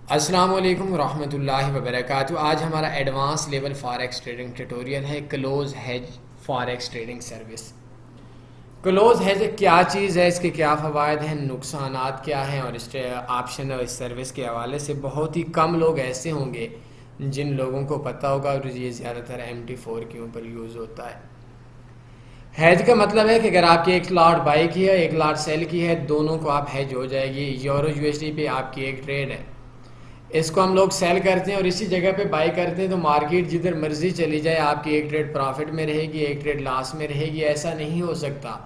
السلام علیکم ورحمۃ اللہ وبرکاتہ۔ آج ہمارا advance level forex trading tutorial ہے close hedge forex trading service. Close hedge کیا چیز ہے، اس کے کیا فوائد ہیں، نقصانات کیا ہیں، اور اس آپشن اور اس سروس کے حوالے سے بہت ہی کم لوگ ایسے ہوں گے جن لوگوں کو پتہ ہوگا، اور یہ زیادہ تر MT4 کے اوپر یوز ہوتا ہے۔ ہیج کا مطلب ہے کہ اگر آپ کی ایک لاٹ بائی کی ہے ایک لاٹ سیل کی ہے، دونوں کو آپ ہیج ہو جائے گی۔ یورو USD پہ آپ کی ایک ٹریڈ ہے، اس کو ہم لوگ سیل کرتے ہیں اور اسی جگہ پہ بائی کرتے ہیں، تو مارکیٹ جدھر مرضی چلی جائے آپ کی ایک ٹریڈ پرافٹ میں رہے گی، ایک ٹریڈ لاس میں رہے گی۔ ایسا نہیں ہو سکتا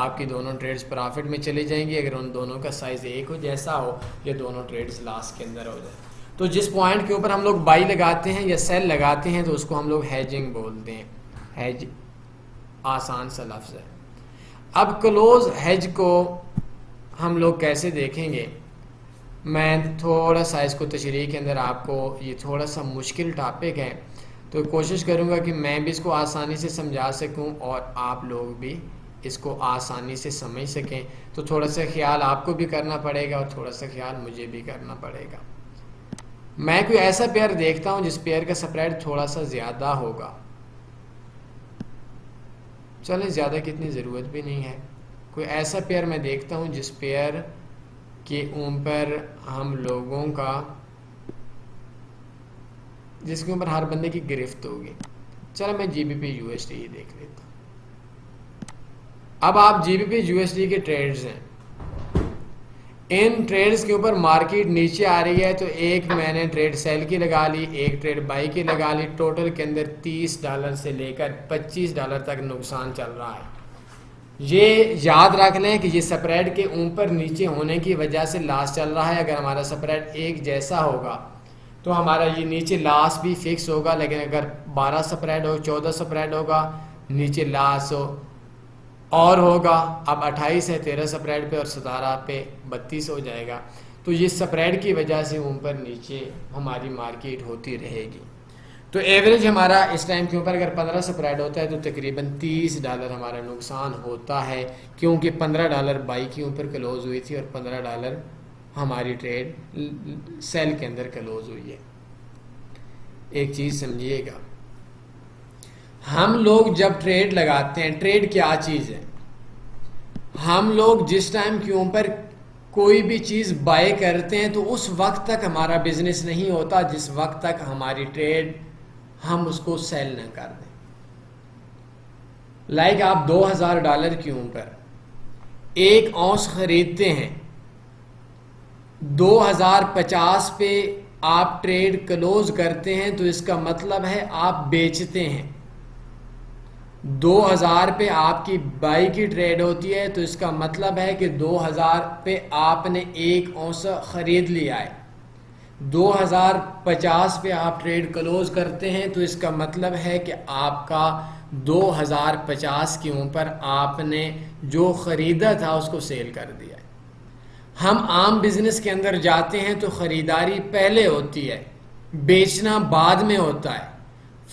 آپ کی دونوں ٹریڈز پرافٹ میں چلی جائیں گی اگر ان دونوں کا سائز ایک ہو، جیسا ہو یہ دونوں ٹریڈز لاس کے اندر ہو جائے۔ تو جس پوائنٹ کے اوپر ہم لوگ بائی لگاتے ہیں یا سیل لگاتے ہیں تو اس کو ہم لوگ ہیجنگ بولتے ہیں۔ ہیج آسان سا لفظ ہے۔ اب کلوز ہیج کو ہم لوگ کیسے دیکھیں گے، میں تھوڑا سا اس کو تشریح کے اندر آپ کو، یہ تھوڑا سا مشکل ٹاپک ہے تو کوشش کروں گا کہ میں بھی اس کو آسانی سے سمجھا سکوں اور آپ لوگ بھی اس کو آسانی سے سمجھ سکیں۔ تو تھوڑا سا خیال آپ کو بھی کرنا پڑے گا اور تھوڑا سا خیال مجھے بھی کرنا پڑے گا۔ میں کوئی ایسا پیئر دیکھتا ہوں جس پیئر کا سپریڈ تھوڑا سا زیادہ ہوگا، چلیں زیادہ کی اتنی ضرورت بھی نہیں ہے، کوئی ایسا پیئر میں دیکھتا ہوں جس پیئر کے اوپر ہم لوگوں کا، جس کے اوپر ہر بندے کی گرفت ہوگی۔ چلو میں GBP USD ہی دیکھ لیتا ہوں۔ اب آپ GBP USD کے ٹریڈز ہیں، ان ٹریڈز کے اوپر مارکیٹ نیچے آ رہی ہے تو ایک میں نے ٹریڈ سیل کی لگا لی، ایک ٹریڈ بائی کی لگا لی، ٹوٹل کے اندر $30 سے لے کر $25 تک نقصان چل رہا ہے۔ یہ یاد رکھ لیں کہ یہ سپریڈ کے اوپر نیچے ہونے کی وجہ سے لاس چل رہا ہے۔ اگر ہمارا سپریڈ ایک جیسا ہوگا تو ہمارا یہ نیچے لاس بھی فکس ہوگا، لیکن اگر 12 سپریڈ ہو، 14 سپریڈ ہوگا، نیچے لاس ہو اور ہوگا۔ اب 28 ہے 13 سپریڈ پہ اور 17 پہ 32 ہو جائے گا۔ تو یہ سپریڈ کی وجہ سے اوپر نیچے ہماری مارکیٹ ہوتی رہے گی۔ تو ایوریج ہمارا اس ٹائم کے اوپر اگر 15 سپریڈ ہوتا ہے تو تقریباً $30 ہمارا نقصان ہوتا ہے، کیونکہ $15 بائی کے اوپر کلوز ہوئی تھی اور $15 ہماری ٹریڈ سیل کے اندر کلوز ہوئی ہے۔ ایک چیز سمجھیے گا، ہم لوگ جب ٹریڈ لگاتے ہیں، ٹریڈ کیا چیز ہے، ہم لوگ جس ٹائم کے اوپر کوئی بھی چیز بائی کرتے ہیں تو اس وقت تک ہمارا بزنس نہیں ہوتا جس وقت تک ہماری ٹریڈ ہم اس کو سیل نہ کر دیں۔ لائک آپ $2000 کے اوپر ایک اونس خریدتے ہیں، 2050 پہ آپ ٹریڈ کلوز کرتے ہیں تو اس کا مطلب ہے آپ بیچتے ہیں۔ 2000 پہ آپ کی بائی کی ٹریڈ ہوتی ہے تو اس کا مطلب ہے کہ 2000 پہ آپ نے ایک اونس خرید لیا ہے۔ 2050 پہ آپ ٹریڈ کلوز کرتے ہیں تو اس کا مطلب ہے کہ آپ کا 2050 کے اوپر آپ نے جو خریدا تھا اس کو سیل کر دیا ہے۔ ہم عام بزنس کے اندر جاتے ہیں تو خریداری پہلے ہوتی ہے، بیچنا بعد میں ہوتا ہے۔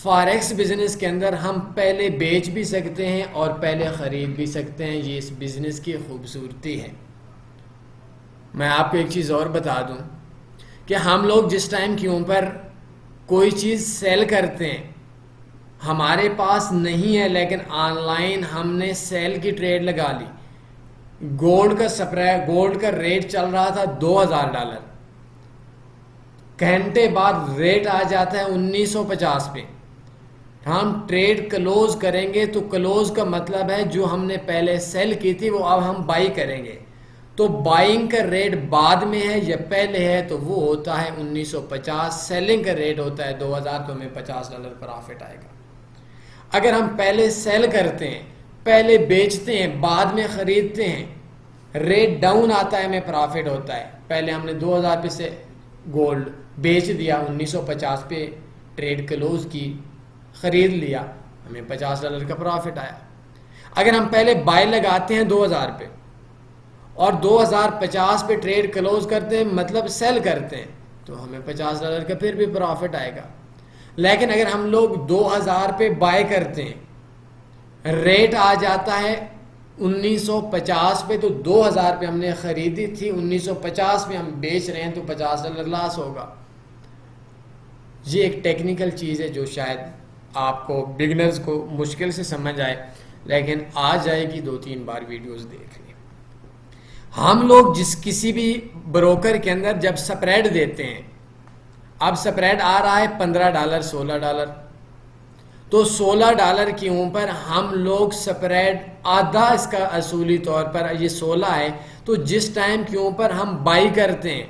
فاریکس بزنس کے اندر ہم پہلے بیچ بھی سکتے ہیں اور پہلے خرید بھی سکتے ہیں، یہ اس بزنس کی خوبصورتی ہے۔ میں آپ کو ایک چیز اور بتا دوں کہ ہم لوگ جس ٹائم کے اوپر کوئی چیز سیل کرتے ہیں، ہمارے پاس نہیں ہے لیکن آن لائن ہم نے سیل کی ٹریڈ لگا لی، گولڈ کا ریٹ چل رہا تھا $2000، گھنٹے بعد ریٹ آ جاتا ہے 1950 پہ، ہم ٹریڈ کلوز کریں گے تو کلوز کا مطلب ہے جو ہم نے پہلے سیل کی تھی وہ اب ہم بائی کریں گے۔ تو بائنگ کا ریٹ بعد میں ہے یا پہلے ہے تو وہ ہوتا ہے 1950، سیلنگ کا ریٹ ہوتا ہے 2000، تو ہمیں $50 پرافٹ آئے گا۔ اگر ہم پہلے سیل کرتے ہیں، پہلے بیچتے ہیں، بعد میں خریدتے ہیں، ریٹ ڈاؤن آتا ہے ہمیں پرافٹ ہوتا ہے۔ پہلے ہم نے 2000 پہ سے گولڈ بیچ دیا، 1950 پہ ٹریڈ کلوز کی، خرید لیا، ہمیں $50 کا پرافٹ آیا۔ اگر ہم پہلے بائی لگاتے ہیں 2000 پہ اور 2050 پہ ٹریڈ کلوز کرتے ہیں، مطلب سیل کرتے ہیں، تو ہمیں $50 کا پھر بھی پرافٹ آئے گا۔ لیکن اگر ہم لوگ 2000 پہ بائی کرتے ہیں، ریٹ آ جاتا ہے 1950 پہ تو 2000 پہ ہم نے خریدی تھی، 1950 پہ ہم بیچ رہے ہیں تو $50 لاس ہوگا. یہ ایک ٹیکنیکل چیز ہے جو شاید آپ کو بگنرز کو مشکل سے سمجھ آئے، لیکن آ جائے گی، 2-3 بار ویڈیوز دیکھ لیں. ہم لوگ کسی بھی بروکر کے اندر جب سپریڈ دیتے ہیں، اب سپریڈ آ رہا ہے $15 $16، تو $16 کے اوپر ہم لوگ سپریڈ آدھا اس کا اصولی طور پر یہ 16 ہے، تو جس ٹائم کے اوپر ہم بائی کرتے ہیں،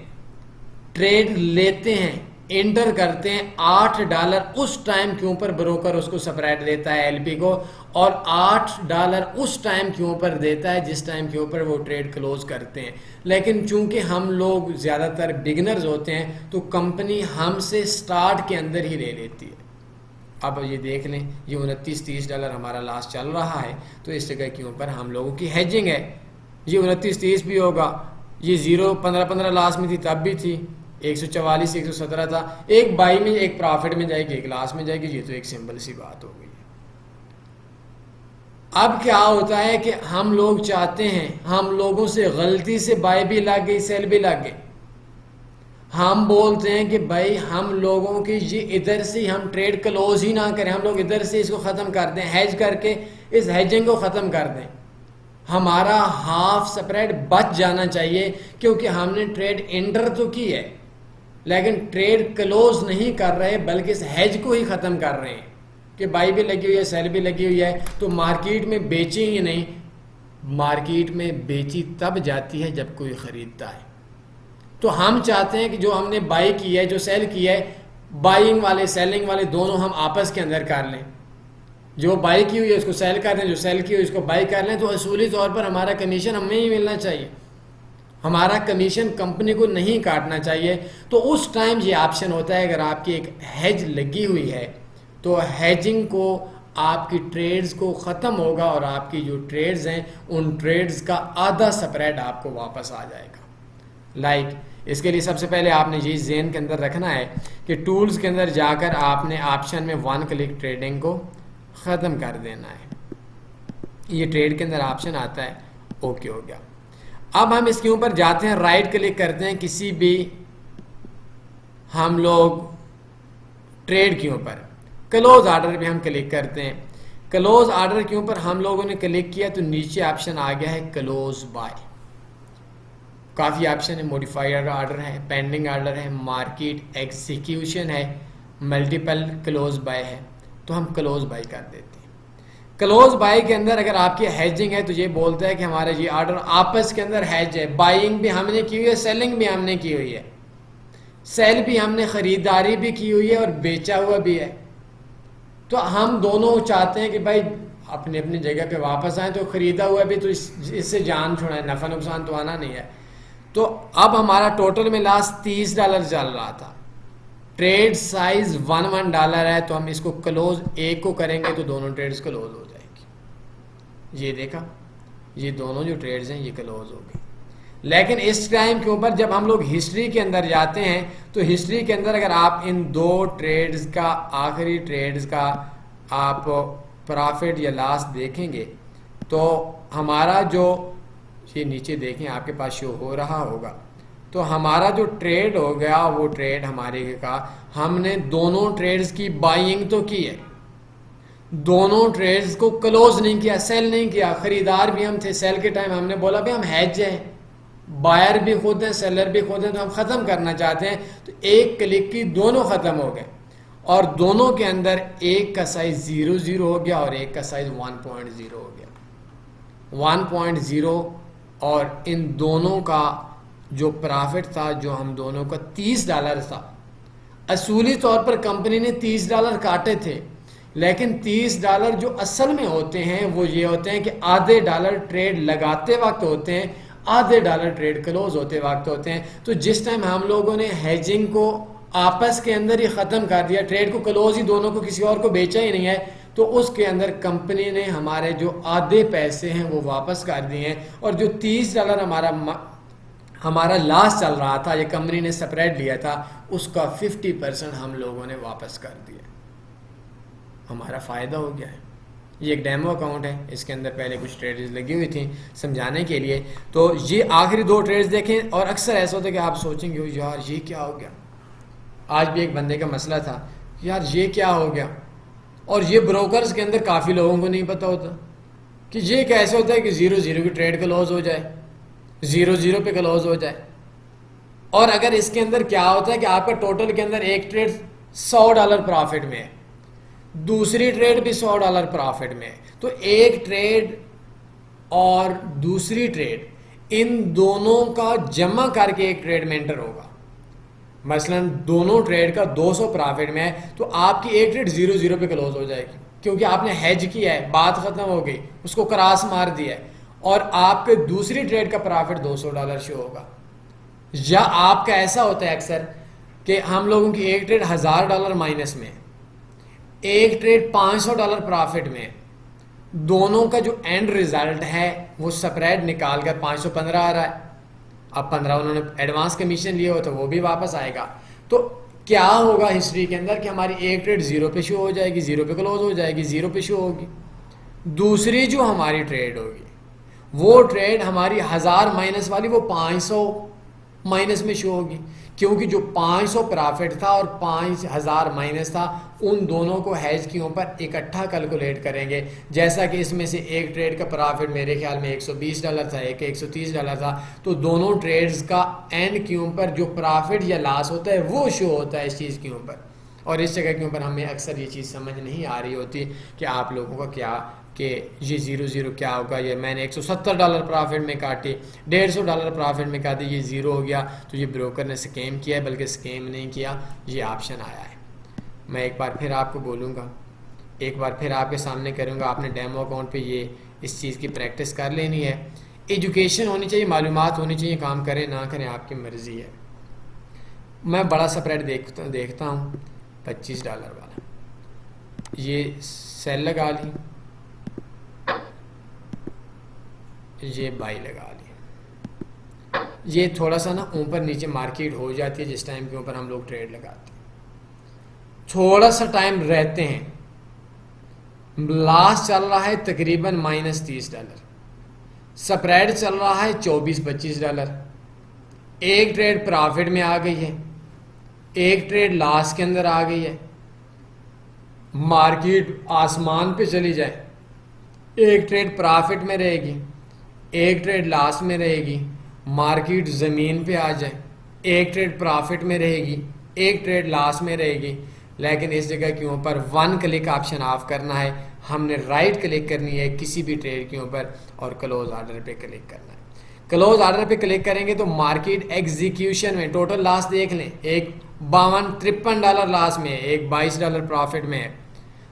ٹریڈ لیتے ہیں، انٹر کرتے ہیں $8، اس ٹائم کے اوپر بروکر اس کو سپریڈ دیتا ہے ایل پی کو، اور $8 اس ٹائم کے اوپر دیتا ہے جس ٹائم کے اوپر وہ ٹریڈ کلوز کرتے ہیں. لیکن چونکہ ہم لوگ زیادہ تر بگنرز ہوتے ہیں تو کمپنی ہم سے سٹارٹ کے اندر ہی لے لیتی ہے. اب یہ دیکھ لیں، یہ $29-30 ہمارا لاس چل رہا ہے، تو اس جگہ کے اوپر ہم لوگوں کی ہیجنگ ہے. یہ 29-30 بھی ہوگا، یہ 0-15 لاس میں تھی تب بھی تھی، 144-117 تھا، ایک بائی میں ایک پرافٹ میں جائے گی، ایک لاس میں جائے گی. یہ تو ایک سمپل سی بات ہو گئی. اب کیا ہوتا ہے کہ ہم لوگ چاہتے ہیں، ہم لوگوں سے غلطی سے بائی بھی لگ گئی، سیل بھی لگ گئی. ہم بولتے ہیں کہ بھائی ہم لوگوں کی یہ ادھر سے ہم ٹریڈ کلوز ہی نہ کریں، ہم لوگ ادھر سے اس کو ختم کر دیں، ہیج کر کے اس ہیجنگ کو ختم کر دیں. ہمارا ہاف سپریڈ بچ جانا چاہیے، کیونکہ ہم نے ٹریڈ انٹر تو کی ہے لیکن ٹریڈ کلوز نہیں کر رہے، بلکہ اس ہیج کو ہی ختم کر رہے ہیں کہ بائی بھی لگی ہوئی ہے، سیل بھی لگی ہوئی ہے. تو مارکیٹ میں بیچیں ہی نہیں، مارکیٹ میں بیچی تب جاتی ہے جب کوئی خریدتا ہے. تو ہم چاہتے ہیں کہ جو ہم نے بائی کی ہے، جو سیل کی ہے، بائنگ والے سیلنگ والے دونوں ہم آپس کے اندر کر لیں. جو بائی کی ہوئی ہے اس کو سیل کر لیں، جو سیل کی ہوئی ہے اس کو بائی کر لیں. تو اصولی طور پر ہمارا کمیشن ہمیں ہی ملنا چاہیے، ہمارا کمیشن کمپنی کو نہیں کاٹنا چاہیے. تو اس ٹائم یہ آپشن ہوتا ہے، اگر آپ کی ایک ہیج لگی ہوئی ہے تو ہیجنگ کو آپ کی ٹریڈز کو ختم ہوگا اور آپ کی جو ٹریڈز ہیں ان ٹریڈز کا آدھا سپریڈ آپ کو واپس آ جائے گا. اس کے لیے سب سے پہلے آپ نے یہ ذہن کے اندر رکھنا ہے کہ ٹولز کے اندر جا کر آپ نے آپشن میں 1 کلک ٹریڈنگ کو ختم کر دینا ہے. یہ ٹریڈ کے اندر آپشن آتا ہے، اوکے ہو گیا. اب ہم اس کے اوپر جاتے ہیں، رائٹ کلک کرتے ہیں کسی بھی ہم لوگ ٹریڈ کے اوپر، کلوز آرڈر پہ ہم کلک کرتے ہیں. کلوز آرڈر کے اوپر ہم لوگوں نے کلک کیا تو نیچے آپشن آ گیا ہے کلوز بائی. کافی آپشن ہے، موڈیفائر آرڈر ہے، پینڈنگ آرڈر ہے، مارکیٹ ایگزیکیوشن ہے، ملٹیپل کلوز بائی ہے. تو ہم کلوز بائی کر دیتے ہیں. کلوز بائی کے اندر اگر آپ کی ہیجنگ ہے تو یہ بولتا ہے کہ ہمارا یہ آرڈر آپس کے اندر ہیج ہے، بائنگ بھی ہم نے کی ہوئی ہے، سیلنگ بھی ہم نے کی ہوئی ہے، سیل بھی ہم نے خریداری بھی کی ہوئی ہے اور بیچا ہوا بھی ہے. تو ہم دونوں چاہتے ہیں کہ بھائی اپنی اپنی جگہ پہ واپس آئیں. تو خریدا ہوا بھی تو اس سے جان چھوڑائیں، نفع نقصان تو آنا نہیں ہے. تو اب ہمارا ٹوٹل میں لاس $30 چل رہا تھا، ٹریڈ سائز $1 ہے، تو ہم اس کو کلوز ایک کو کریں گے تو دونوں ٹریڈز کلوز ہو جائیں گی. یہ دیکھا، یہ دونوں جو ٹریڈز ہیں یہ کلوز ہو گئی. لیکن اس ٹائم کے اوپر جب ہم لوگ ہسٹری کے اندر جاتے ہیں تو ہسٹری کے اندر اگر آپ ان 2 ٹریڈز کا، آخری ٹریڈز کا آپ پرافٹ یا لاس دیکھیں گے تو ہمارا جو یہ نیچے دیکھیں آپ کے پاس شو ہو رہا ہوگا، تو ہمارا جو ٹریڈ ہو گیا وہ ٹریڈ ہمارے کا، ہم نے دونوں ٹریڈز کی بائنگ تو کی ہے، دونوں ٹریڈز کو کلوز نہیں کیا، سیل نہیں کیا. خریدار بھی ہم تھے، سیل کے ٹائم ہم نے بولا بھی ہم ہیج ہیں، بائر بھی خود ہیں، سیلر بھی خود ہیں، تو ہم ختم کرنا چاہتے ہیں. تو ایک کلک کی دونوں ختم ہو گئے اور دونوں کے اندر ایک کا سائز 0.0 ہو گیا اور ایک کا سائز 1.0 ہو گیا. 1.0 اور ان دونوں کا جو پرافٹ تھا، جو ہم دونوں کا $30 تھا. اصولی طور پر کمپنی نے $30 کاٹے تھے، لیکن $30 جو اصل میں ہوتے ہیں وہ یہ ہوتے ہیں کہ آدھے ڈالر ٹریڈ لگاتے وقت ہوتے ہیں، آدھے ڈالر ٹریڈ کلوز ہوتے وقت ہوتے ہیں. تو جس ٹائم ہم لوگوں نے ہیجنگ کو آپس کے اندر ہی ختم کر دیا، ٹریڈ کو کلوز ہی دونوں کو کسی اور کو بیچا ہی نہیں ہے، تو اس کے اندر کمپنی نے ہمارے جو آدھے پیسے ہیں وہ واپس کر دیے ہیں. اور جو $30 ہمارا لاس چل رہا تھا، یہ کمپنی نے سپریڈ لیا تھا، اس کا 50% ہم لوگوں نے واپس کر دیا. ہمارا فائدہ ہو گیا ہے. یہ ایک ڈیمو اکاؤنٹ ہے، اس کے اندر پہلے کچھ ٹریڈز لگی ہوئی تھیں سمجھانے کے لیے. تو یہ آخری 2 ٹریڈز دیکھیں. اور اکثر ایسا ہوتا ہے کہ آپ سوچیں گے یار یہ کیا ہو گیا. آج بھی ایک بندے کا مسئلہ تھا یار یہ کیا ہو گیا. اور یہ بروکرز کے اندر کافی لوگوں کو نہیں پتہ ہوتا کہ یہ کیسے ہوتا ہے کہ 0-0 کی ٹریڈ کلوز ہو جائے، 0-0 پہ کلوز ہو جائے. اور اگر اس کے اندر کیا ہوتا ہے کہ آپ کا ٹوٹل کے اندر ایک ٹریڈ $100 پرافٹ میں ہے، دوسری ٹریڈ بھی $100 پرافٹ میں ہے، تو ایک ٹریڈ اور دوسری ٹریڈ ان دونوں کا جمع کر کے ایک ٹریڈ میں انٹر ہوگا. مثلا دونوں ٹریڈ کا 200 پرافٹ میں ہے تو آپ کی ایک ٹریڈ 0-0 پہ کلوز ہو جائے گی، کیونکہ آپ نے ہیج کیا ہے، بات ختم ہو گئی، اس کو کراس مار دیا ہے، اور آپ کے دوسری ٹریڈ کا پرافٹ $200 شو ہوگا. یا آپ کا ایسا ہوتا ہے اکثر کہ ہم لوگوں کی ایک ٹریڈ $1000 مائنس میں ہے، ایک ٹریڈ $500 پرافٹ میں ہے، دونوں کا جو اینڈ ریزلٹ ہے وہ سپریڈ نکال کر 515 آ رہا ہے. اب 15 انہوں نے ایڈوانس کمیشن لیے ہو تو وہ بھی واپس آئے گا. تو کیا ہوگا ہسٹری کے اندر کہ ہماری ایک ٹریڈ 0 پہ شو ہو جائے گی، 0 پہ کلوز ہو جائے گی، 0 پہ شو ہوگی. دوسری جو ہماری ٹریڈ ہوگی وہ ٹریڈ ہماری 1000 مائنس والی وہ 500 مائنس میں شو ہوگی، کیونکہ جو 500 پرافٹ تھا اور 5000 مائنس تھا ان دونوں کو ہیج کے اوپر اکٹھا کیلکولیٹ کریں گے. جیسا کہ اس میں سے ایک ٹریڈ کا پرافٹ میرے خیال میں $120 تھا، ایک $130 تھا، تو دونوں ٹریڈز کا اینڈ کے اوپر جو پرافٹ یا لاس ہوتا ہے وہ شو ہوتا ہے اس چیز کے اوپر. اور اس جگہ کے اوپر ہمیں اکثر یہ چیز سمجھ نہیں آ رہی ہوتی کہ آپ لوگوں کا کیا کہ یہ 0-0 کیا ہوگا. یہ میں نے $170 پرافٹ میں کاٹی، $150 پرافٹ میں کاٹی، یہ 0 ہو گیا تو یہ بروکر نے سکیم کیا ہے. بلکہ سکیم نہیں کیا، یہ آپشن آیا ہے. میں ایک بار پھر آپ کو بولوں گا، ایک بار پھر آپ کے سامنے کروں گا، آپ نے ڈیمو اکاؤنٹ پہ یہ اس چیز کی پریکٹس کر لینی ہے. ایجوکیشن ہونی چاہیے، معلومات ہونی چاہیے، کام کریں نہ کریں آپ کی مرضی ہے. میں بڑا سپریڈ دیکھتا ہوں $25 والا، یہ سیل لگا لی، یہ بائی لگا لی. یہ تھوڑا سا نا اوپر نیچے مارکیٹ ہو جاتی ہے جس ٹائم کے اوپر ہم لوگ ٹریڈ لگاتے ہیں، تھوڑا سا ٹائم رہتے ہیں. لاسٹ چل رہا ہے تقریباً -$30، سپریڈ چل رہا ہے $24-25. ایک ٹریڈ پرافٹ میں آ گئی ہے، ایک ٹریڈ لاس کے اندر آ گئی ہے. مارکیٹ آسمان پہ چلی جائے، ایک ٹریڈ پرافٹ میں رہے گی، ایک ٹریڈ لاس میں رہے گی. مارکیٹ زمین پہ آ جائے، ایک ٹریڈ پرافٹ میں رہے گی، ایک ٹریڈ لاس میں رہے گی. لیکن اس جگہ کے اوپر 1 کلک آپشن آف کرنا ہے، ہم نے رائٹ کلک کرنی ہے کسی بھی ٹریڈ کے اوپر اور کلوز آرڈر پہ کلک کرنا ہے. کلوز آرڈر پہ کلک کریں گے تو مارکیٹ ایگزیکیوشن میں ٹوٹل لاس دیکھ لیں، ایک $53 لاس میں ہے، ایک $22 پرافٹ میں ہے.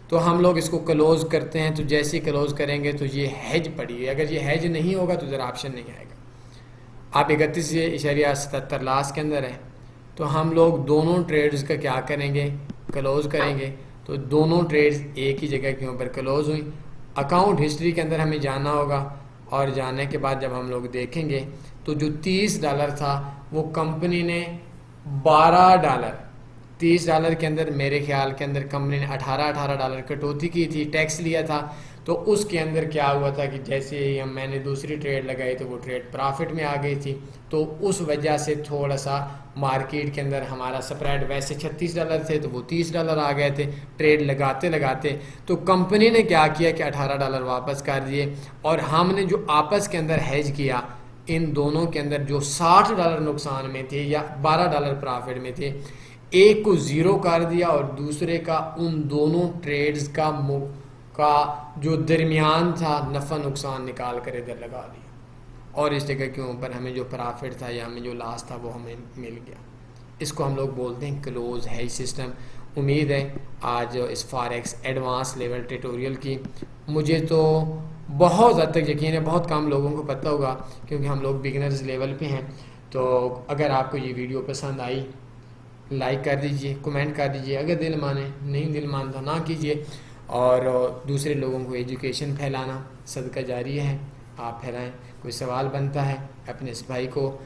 تو ہم لوگ اس کو کلوز کرتے ہیں، تو جیسے ہی کلوز کریں گے تو یہ ہیج پڑی ہے. اگر یہ ہیج نہیں ہوگا تو ذرا آپشن نہیں آئے گا. آپ 31.77 لاس کے اندر ہے، تو ہم لوگ دونوں ٹریڈز کا کیا کریں گے، کلوز کریں گے. تو دونوں ٹریڈز ایک ہی جگہ کے اوپر کلوز ہوئی. اکاؤنٹ ہسٹری کے اندر ہمیں جانا ہوگا، اور جانے کے بعد جب ہم لوگ دیکھیں گے تو جو $30 تھا وہ کمپنی نے $12، $30 کے اندر میرے خیال کے اندر کمپنی نے $18 کٹوتی کی تھی، ٹیکس لیا تھا. تو اس کے اندر کیا ہوا تھا کہ جیسے ہی میں نے دوسری ٹریڈ لگائی تو وہ ٹریڈ پرافٹ میں آ گئی تھی. تو اس وجہ سے تھوڑا سا مارکیٹ کے اندر ہمارا سپریڈ ویسے $36 تھے تو وہ $30 آ گئے تھے ٹریڈ لگاتے لگاتے. تو کمپنی نے کیا کیا کہ $18 واپس کر دیے، اور ہم نے جو آپس کے اندر ہیج کیا ان دونوں کے اندر جو $60 نقصان میں تھے یا $12 پرافٹ میں تھے، ایک کو 0 کر دیا اور دوسرے کا ان دونوں ٹریڈز کا جو درمیان تھا نفع نقصان نکال کر ادھر لگا دیا. اور اس جگہ کے اوپر ہمیں جو پرافٹ تھا یا ہمیں جو لاس تھا وہ ہمیں مل گیا. اس کو ہم لوگ بولتے ہیں کلوز ہیج سسٹم. امید ہے آج اس فاریکس ایڈوانس لیول ٹیٹوریل کی مجھے تو بہت حد تک یقین ہے بہت کم لوگوں کو پتہ ہوگا، کیونکہ ہم لوگ بگنرز لیول پہ ہیں. تو اگر آپ کو یہ ویڈیو پسند آئی لائک کر دیجئے، کمنٹ کر دیجئے، اگر دل مانے، نہیں دل مانتا نہ کیجئے. اور دوسرے لوگوں کو ایجوکیشن پھیلانا صدقہ جاریہ ہے، آپ پھیلائیں. کوئی سوال بنتا ہے اپنے اس بھائی کو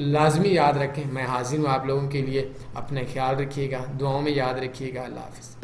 لازمی یاد رکھیں، میں حاضر ہوں آپ لوگوں کے لیے. اپنا خیال رکھیے گا، دعاؤں میں یاد رکھیے گا. اللہ حافظ.